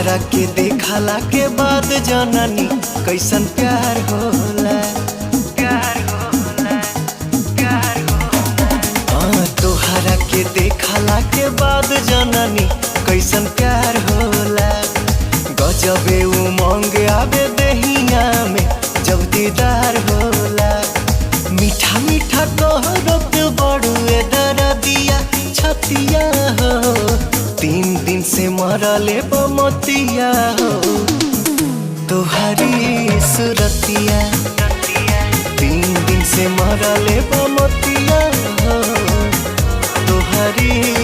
तोहरा के देखला के बाद जननी कैसन प्यार होला। तोहरा के देखला के बाद जननी कैसन प्यार होला। गजबे उमंग आवे देहिया में जब दीदार होला। मीठा मीठा कहरत बड़ुए दरदिया छतिया हो। 3 दिन से मरले बमतिया हो तोहरी सुरतिया। 3 दिन से मरले बमतिया हो तोहरी